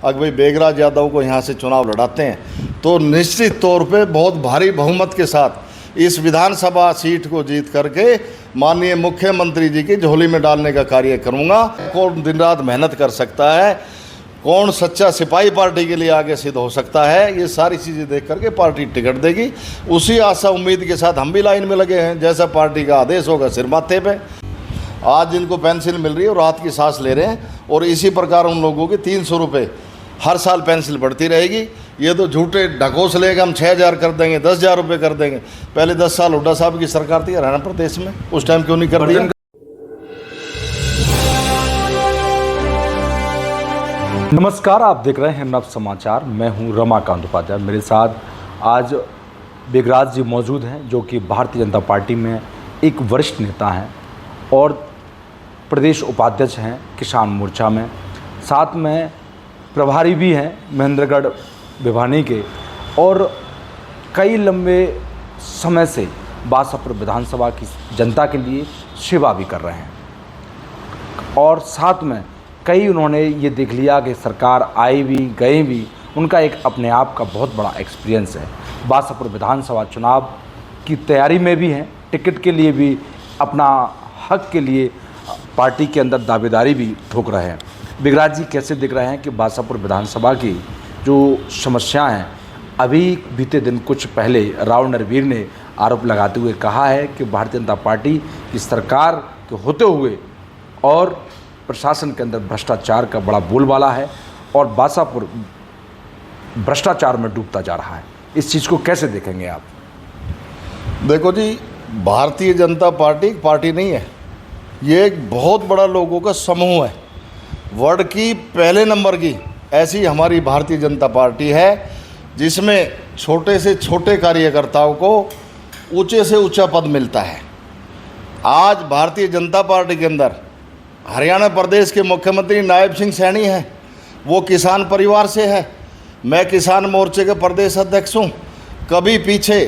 अगर भाई बेगराज यादव को यहाँ से चुनाव लड़ाते हैं तो निश्चित तौर पे बहुत भारी बहुमत के साथ इस विधानसभा सीट को जीत करके माननीय मुख्यमंत्री जी की झोली में डालने का कार्य करूँगा। कौन दिन रात मेहनत कर सकता है, कौन सच्चा सिपाही पार्टी के लिए आगे सिद्ध हो सकता है, ये सारी चीज़ें देख करके पार्टी टिकट देगी। उसी आशा उम्मीद के साथ हम भी लाइन में लगे हैं। जैसा पार्टी का आदेश होगा सिर माथे पे। आज जिनको पेंशन मिल रही है और रात की सांस ले रहे हैं, और इसी प्रकार उन लोगों की 300 रुपये हर साल पेंशन बढ़ती रहेगी। ये तो झूठे ढकोस लेगा हम 6,000 कर देंगे, 10,000 रुपये कर देंगे। पहले 10 साल हुड्डा साहब की सरकार थी हरियाणा प्रदेश में, उस टाइम क्यों नहीं कर दिया? नमस्कार, आप देख रहे हैं नव समाचार। मैं हूं रमाकांत उपाध्याय। मेरे साथ आज बेगराज जी मौजूद हैं, जो कि भारतीय जनता पार्टी में एक वरिष्ठ नेता हैं और प्रदेश उपाध्यक्ष हैं किसान मोर्चा में। साथ में प्रभारी भी हैं महेंद्रगढ़ भिवानी के, और कई लंबे समय से बासापुर विधानसभा की जनता के लिए सेवा भी कर रहे हैं। और साथ में कई उन्होंने ये देख लिया कि सरकार आई भी गई भी, उनका एक अपने आप का बहुत बड़ा एक्सपीरियंस है। बासापुर विधानसभा चुनाव की तैयारी में भी हैं, टिकट के लिए भी अपना हक के लिए पार्टी के अंदर दावेदारी भी ठोक रहे हैं। बेगराज जी कैसे दिख रहे हैं कि बासापुर विधानसभा की जो समस्या हैं, अभी बीते दिन कुछ पहले राव नरवीर ने आरोप लगाते हुए कहा है कि भारतीय जनता पार्टी की सरकार के होते हुए और प्रशासन के अंदर भ्रष्टाचार का बड़ा बोलबाला है और बासापुर भ्रष्टाचार में डूबता जा रहा है। इस चीज़ को कैसे देखेंगे आप? देखो जी, भारतीय जनता पार्टी एक पार्टी नहीं है, ये एक बहुत बड़ा लोगों का समूह है। वर्ल्ड की पहले नंबर की ऐसी हमारी भारतीय जनता पार्टी है, जिसमें छोटे से छोटे कार्यकर्ताओं को ऊंचे से ऊंचा पद मिलता है। आज भारतीय जनता पार्टी के अंदर हरियाणा प्रदेश के मुख्यमंत्री नायब सिंह सैनी हैं, वो किसान परिवार से है। मैं किसान मोर्चे के प्रदेश अध्यक्ष हूँ। कभी पीछे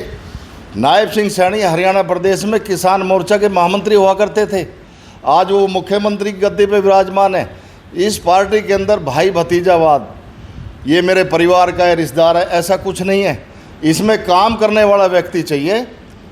नायब सिंह सैनी हरियाणा प्रदेश में किसान मोर्चा के महामंत्री हुआ करते थे। आज वो मुख्यमंत्री की गद्दी पे विराजमान है। इस पार्टी के अंदर भाई भतीजावाद, ये मेरे परिवार का रिश्तेदार है, ऐसा कुछ नहीं है। इसमें काम करने वाला व्यक्ति चाहिए।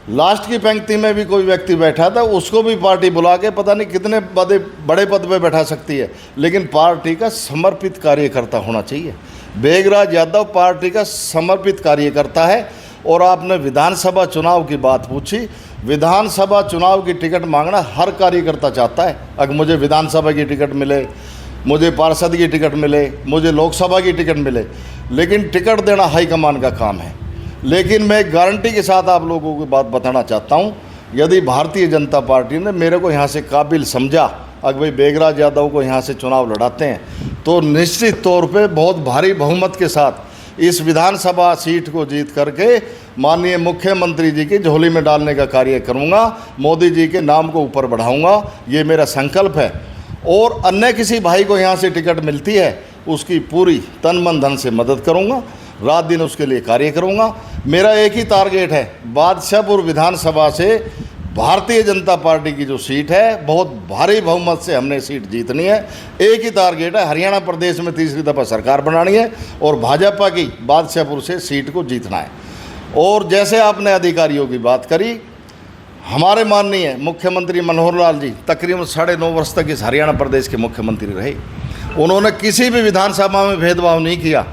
लास्ट की पंक्ति में भी कोई व्यक्ति बैठा था, उसको भी पार्टी बुला के पता नहीं कितने बड़े पद पे बैठा सकती है, लेकिन पार्टी का समर्पित कार्यकर्ता होना चाहिए। बेगराज यादव पार्टी का समर्पित कार्यकर्ता है। और आपने विधानसभा चुनाव की बात पूछी, विधानसभा चुनाव की टिकट मांगना हर कार्यकर्ता चाहता है। अगर मुझे विधानसभा की टिकट मिले, मुझे पार्षद की टिकट मिले, मुझे लोकसभा की टिकट मिले, लेकिन टिकट देना हाईकमान का काम है। लेकिन मैं गारंटी के साथ आप लोगों को बात बताना चाहता हूं, यदि भारतीय जनता पार्टी ने मेरे को यहाँ से काबिल समझा, अगर भाई बेगराज यादव को यहाँ से चुनाव लड़ाते हैं, तो निश्चित तौर पे बहुत भारी बहुमत के साथ इस विधानसभा सीट को जीत करके माननीय मुख्यमंत्री जी की झोली में डालने का कार्य करूँगा। मोदी जी के नाम को ऊपर बढ़ाऊँगा, ये मेरा संकल्प है। और अन्य किसी भाई को यहाँ से टिकट मिलती है, उसकी पूरी तन मन धन से मदद करूँगा, रात दिन उसके लिए कार्य करूँगा। मेरा एक ही टारगेट है, बादशाहपुर विधानसभा से भारतीय जनता पार्टी की जो सीट है, बहुत भारी बहुमत से हमने सीट जीतनी है। एक ही टारगेट है, हरियाणा प्रदेश में तीसरी दफ़ा सरकार बनानी है और भाजपा की बादशाहपुर से सीट को जीतना है। और जैसे आपने अधिकारियों की बात करी, हमारे माननीय मुख्यमंत्री मनोहर लाल जी तकरीबन 9.5 वर्ष तक इस हरियाणा प्रदेश के मुख्यमंत्री रहे। उन्होंने किसी भी विधानसभा में भेदभाव नहीं किया।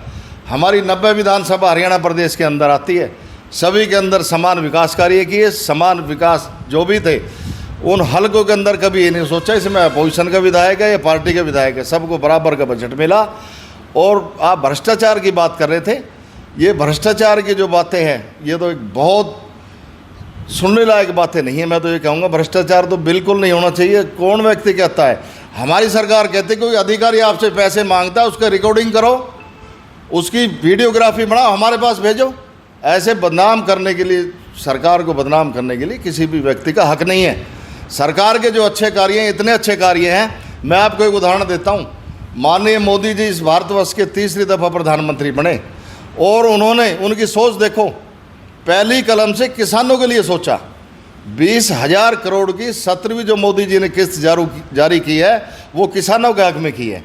हमारी 90 विधानसभा हरियाणा प्रदेश के अंदर आती है, सभी के अंदर समान विकास कार्य किए। समान विकास जो भी थे उन हलकों के अंदर कभी ये नहीं सोचा इसमें अपोजिशन का विधायक है या पार्टी का विधायक है, सबको बराबर का बजट मिला। और आप भ्रष्टाचार की बात कर रहे थे, ये भ्रष्टाचार की जो बातें हैं, ये तो एक बहुत सुनने लायक बातें नहीं है। मैं तो ये कहूँगा भ्रष्टाचार तो बिल्कुल नहीं होना चाहिए। कौन व्यक्ति कहता है? हमारी सरकार कहती है कोई अधिकारी आपसे पैसे मांगता है, उसका रिकॉर्डिंग करो, उसकी वीडियोग्राफी बनाओ, हमारे पास भेजो। ऐसे बदनाम करने के लिए, सरकार को बदनाम करने के लिए किसी भी व्यक्ति का हक नहीं है। सरकार के जो अच्छे कार्य हैं, इतने अच्छे कार्य हैं। मैं आपको एक उदाहरण देता हूँ। माननीय मोदी जी इस भारतवर्ष के तीसरी दफ़ा प्रधानमंत्री बने और उन्होंने, उनकी सोच देखो, पहली कलम से किसानों के लिए सोचा। 20,000 करोड़ की 17वीं जो मोदी जी ने किस्त जारी की है, वो किसानों के हक में की है।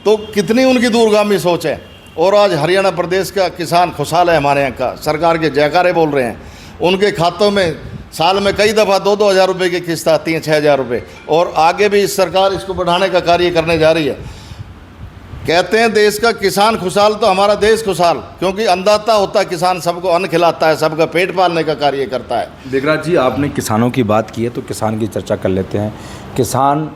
तो कितनी उनकी दूरगामी सोच है। और आज हरियाणा प्रदेश का किसान खुशहाल है, हमारे यहाँ का सरकार के जयकारे बोल रहे हैं। उनके खातों में साल में कई दफ़ा 2-2 हज़ार रुपये की किस्त आती है, 6,000 रुपये, और आगे भी इस सरकार इसको बढ़ाने का कार्य करने जा रही है। कहते हैं देश का किसान खुशहाल तो हमारा देश खुशहाल, क्योंकि अन्नदाता होता है किसान, सबको अन्न खिलाता है, सबका पेट पालने का कार्य करता है। बेगराज जी, आपने किसानों की बात की है तो किसान की चर्चा कर लेते हैं। किसान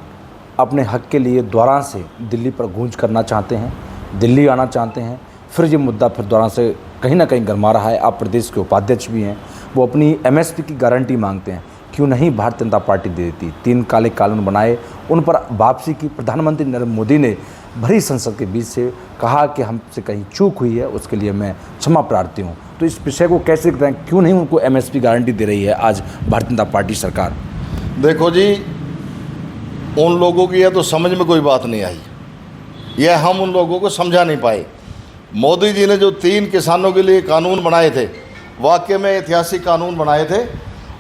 अपने हक के लिए दोबारा से दिल्ली पर गूंज करना चाहते हैं, दिल्ली आना चाहते हैं। फिर ये मुद्दा फिर दोबारा से कहीं ना कहीं गरमा रहा है। आप प्रदेश के उपाध्यक्ष भी हैं, वो अपनी MSP की गारंटी मांगते हैं। क्यों नहीं भारतीय जनता पार्टी दे देती? 3 काले कानून बनाए, उन पर वापसी की प्रधानमंत्री नरेंद्र मोदी ने भरी संसद के बीच से कहा कि हमसे कहीं चूक हुई है, उसके लिए मैं क्षमा प्रार्थी हूँ। तो इस विषय को कैसे देखते हैं? क्यों नहीं उनको MSP गारंटी दे रही है आज भारतीय जनता पार्टी सरकार? देखो जी, उन लोगों की यह तो समझ में कोई बात नहीं आई, यह हम उन लोगों को समझा नहीं पाए। मोदी जी ने जो 3 किसानों के लिए कानून बनाए थे, वाकई में ऐतिहासिक कानून बनाए थे।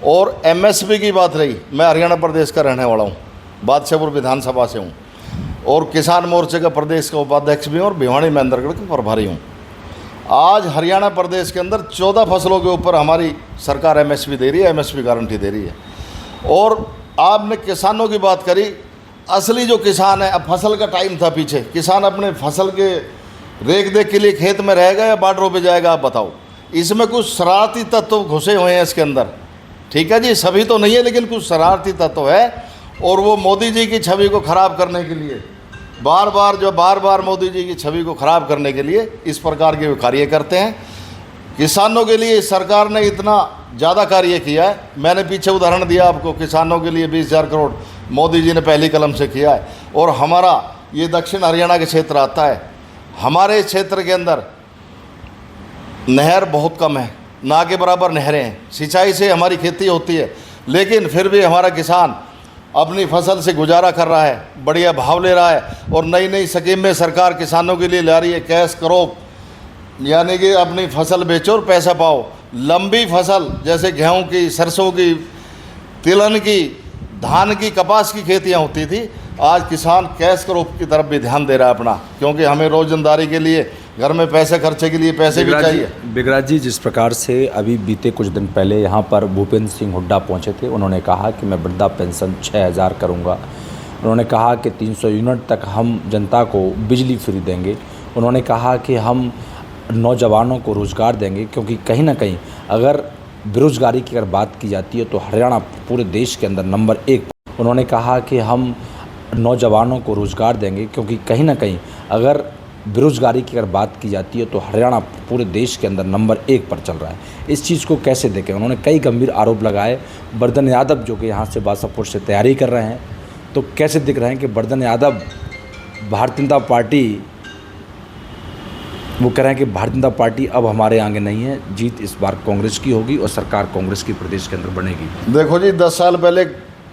और MSP की बात रही, मैं हरियाणा प्रदेश का रहने वाला हूँ, बादशाहपुर विधानसभा से हूँ, और किसान मोर्चे का प्रदेश का उपाध्यक्ष भी हूँ, और भिवानी महेंद्रगढ़ का प्रभारी हूँ। आज हरियाणा प्रदेश के अंदर 14 फसलों के ऊपर हमारी सरकार MSP दे रही है, MSP गारंटी दे रही है। और आपने किसानों की बात करी, असली जो किसान है, अब फसल का टाइम था पीछे, किसान अपने फसल के रेख देख के लिए खेत में रहेगा या बॉर्डरों पे जाएगा? आप बताओ। इसमें कुछ शरारती तत्व घुसे हुए हैं इसके अंदर, ठीक है जी, सभी तो नहीं है, लेकिन कुछ शरारती तत्व है। और वो मोदी जी की छवि को ख़राब करने के लिए बार बार मोदी जी की छवि को ख़राब करने के लिए इस प्रकार के कार्य करते हैं। किसानों के लिए सरकार ने इतना ज़्यादा कार्य किया है। मैंने पीछे उदाहरण दिया आपको, किसानों के लिए 20,000 करोड़ मोदी जी ने पहली कलम से किया है। और हमारा ये दक्षिण हरियाणा के क्षेत्र आता है, हमारे क्षेत्र के अंदर नहर बहुत कम है, ना के बराबर नहरें हैं, सिंचाई से हमारी खेती होती है, लेकिन फिर भी हमारा किसान अपनी फसल से गुजारा कर रहा है, बढ़िया भाव ले रहा है। और नई नई स्कीम में सरकार किसानों के लिए ला रही है, कैश क्रॉप, यानी कि अपनी फसल बेचो और पैसा पाओ। लंबी फसल जैसे गेहूं की, सरसों की, तिलहन की, धान की, कपास की खेतियां होती थी, आज किसान कैश क्रॉप की तरफ भी ध्यान दे रहा है अपना, क्योंकि हमें रोजंदारी के लिए, घर में पैसे खर्चे के लिए पैसे भी चाहिए। बेगराज जी, जिस प्रकार से अभी बीते कुछ दिन पहले यहाँ पर भूपेंद्र सिंह हुड्डा पहुँचे थे, उन्होंने कहा कि मैं वृद्धा पेंशन 6,000 करूँगा। उन्होंने कहा कि 300 यूनिट तक हम जनता को बिजली फ्री देंगे। उन्होंने कहा कि हम नौजवानों को रोज़गार देंगे, क्योंकि कहीं ना कहीं अगर बेरोज़गारी की अगर बात की जाती है तो हरियाणा पूरे देश के अंदर नंबर 1। उन्होंने कहा कि हम नौजवानों को रोज़गार देंगे, क्योंकि कहीं ना कहीं अगर बेरोज़गारी की अगर बात की जाती है तो हरियाणा पूरे देश के अंदर नंबर 1 पर चल रहा है। इस चीज़ को कैसे देखें? उन्होंने कई गंभीर आरोप लगाए। वर्धन यादव जो कि यहाँ से बादशाहपुर से तैयारी कर रहे हैं, तो कैसे दिख रहे हैं कि वर्धन यादव भारतीय जनता पार्टी, वो कह रहे हैं कि भारतीय जनता पार्टी अब हमारे आगे नहीं है, जीत इस बार कांग्रेस की होगी और सरकार कांग्रेस की प्रदेश के अंदर बनेगी। देखो जी, 10 साल पहले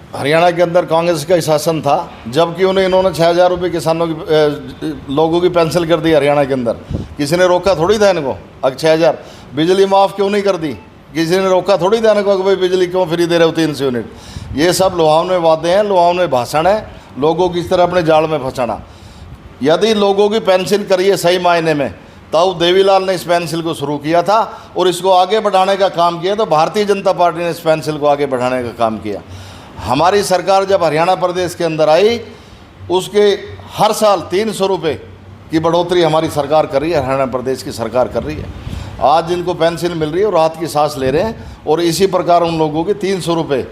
हरियाणा के अंदर कांग्रेस का शासन था, जबकि इन्होंने 6,000 रुपये किसानों की, लोगों की पेंशन कर दी हरियाणा के अंदर। किसी ने रोका थोड़ी था इनको। अब 6,000 बिजली माफ़ क्यों नहीं कर दी? किसी ने रोका थोड़ी था इनको कि भाई बिजली क्यों फ्री दे रहे हो 300 यूनिट। ये सब लुभावने वादे हैं, लुभावने भाषण है, लोगों की इस तरह अपने जाल में फंसाना। यदि लोगों की पेंशन करिए सही मायने में, तब देवीलाल ने इस पेंसिल को शुरू किया था और इसको आगे बढ़ाने का काम किया, तो भारतीय जनता पार्टी ने इस पेंसिल को आगे बढ़ाने का काम किया। हमारी सरकार जब हरियाणा प्रदेश के अंदर आई, उसके हर साल 300 रुपये की बढ़ोतरी हमारी सरकार कर रही है, हरियाणा प्रदेश की सरकार कर रही है। आज जिनको पेंशन मिल रही है और राहत की सांस ले रहे हैं, और इसी प्रकार उन लोगों की 300 रुपये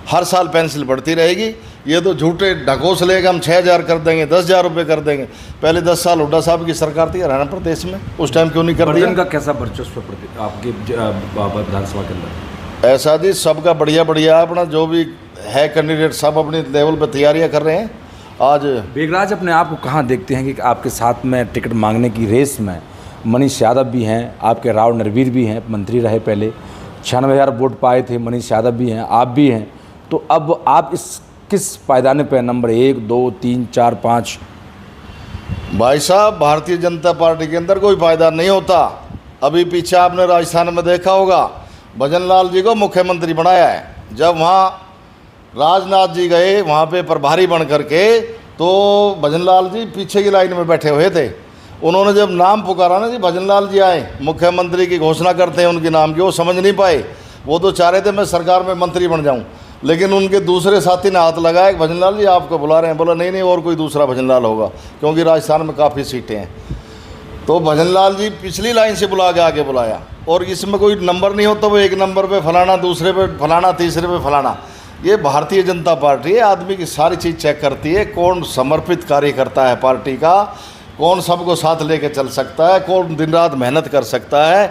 हर साल पेंशन बढ़ती रहेगी। ये तो झूठे ढकोस लेगा, हम 6,000 कर देंगे, 10,000 रुपये कर देंगे। पहले 10 साल हुड्डा साहब की सरकार थी हरियाणा प्रदेश में, उस टाइम क्यों नहीं कर दिया? का कैसा वर्चस्व आपके विधानसभा के अंदर? ऐसा जी, सबका बढ़िया बढ़िया अपना जो भी है कैंडिडेट, सब अपनी लेवल पर तैयारियां कर रहे हैं। आज बेगराज, अपने आप को कहाँ देखते हैं कि आपके साथ में टिकट मांगने की रेस में मनीष यादव भी हैं, आपके राव नरवीर भी हैं, मंत्री रहे पहले, 96,000 वोट पाए थे, मनीष यादव भी हैं, आप भी हैं, तो अब आप इस किस पायदाने पे नंबर 1, 2, 3, 4, 5? भाई साहब, भारतीय जनता पार्टी के अंदर कोई पायदान नहीं होता। अभी पीछे आपने राजस्थान में देखा होगा, भजन लाल जी को मुख्यमंत्री बनाया है। जब वहाँ राजनाथ जी गए, वहाँ पे प्रभारी बन करके तो भजनलाल जी पीछे की लाइन में बैठे हुए थे। उन्होंने जब नाम पुकारा ना जी, भजनलाल जी आए, मुख्यमंत्री की घोषणा करते हैं उनके नाम की, वो समझ नहीं पाए। वो तो चाह रहे थे मैं सरकार में मंत्री बन जाऊं, लेकिन उनके दूसरे साथी ने हाथ लगाया कि भजनलाल जी आपको बुला रहे हैं। बोला नहीं नहीं, और कोई दूसरा भजनलाल होगा, क्योंकि राजस्थान में काफ़ी सीटें हैं। तो भजनलाल जी पिछली लाइन से बुला के आगे बुलाया, और इसमें कोई नंबर नहीं होता, वो एक नंबर पे फलाना, दूसरे पे फलाना, तीसरे पे फलाना। ये भारतीय जनता पार्टी है, आदमी की सारी चीज़ चेक करती है, कौन समर्पित कार्य करता है पार्टी का, कौन सबको साथ लेके चल सकता है, कौन दिन रात मेहनत कर सकता है,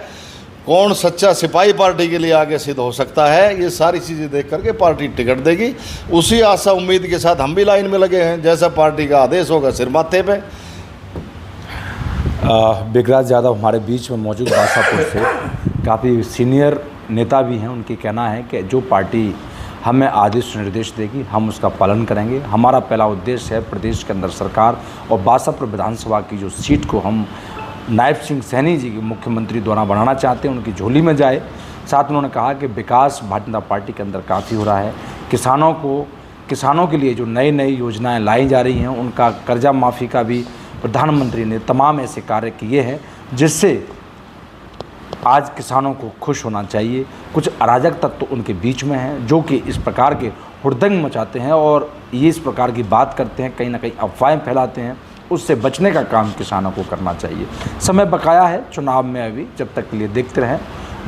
कौन सच्चा सिपाही पार्टी के लिए आगे सिद्ध हो सकता है। ये सारी चीज़ें देख करके पार्टी टिकट देगी। उसी आशा उम्मीद के साथ हम भी लाइन में लगे हैं, जैसा पार्टी का आदेश होगा सिर माथे पे। बिगराज यादव हमारे बीच में मौजूद, बासापुर से काफ़ी सीनियर नेता भी हैं। उनकी कहना है कि जो पार्टी हमें आदेश निर्देश देगी हम उसका पालन करेंगे। हमारा पहला उद्देश्य है प्रदेश के अंदर सरकार, और बासापुर विधानसभा की जो सीट को हम नायब सिंह सैनी जी की मुख्यमंत्री द्वारा बनाना चाहते हैं, उनकी झोली में जाए। साथ में उन्होंने कहा कि विकास भारतीय जनता पार्टी के अंदर काफ़ी हो रहा है। किसानों के लिए जो नई नई योजनाएं लाई जा रही हैं, उनका कर्जा माफ़ी का भी प्रधानमंत्री ने तमाम ऐसे कार्य किए हैं जिससे आज किसानों को खुश होना चाहिए। कुछ अराजक तत्व तो उनके बीच में हैं जो कि इस प्रकार के हुड़दंग मचाते हैं और ये इस प्रकार की बात करते हैं, कहीं ना कहीं अफवाहें फैलाते हैं। उससे बचने का काम किसानों को करना चाहिए। समय बकाया है चुनाव में अभी, जब तक के लिए देखते रहें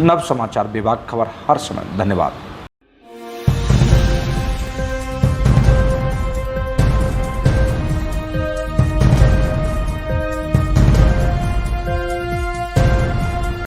नव समाचार विभाग खबर हर समय। धन्यवाद।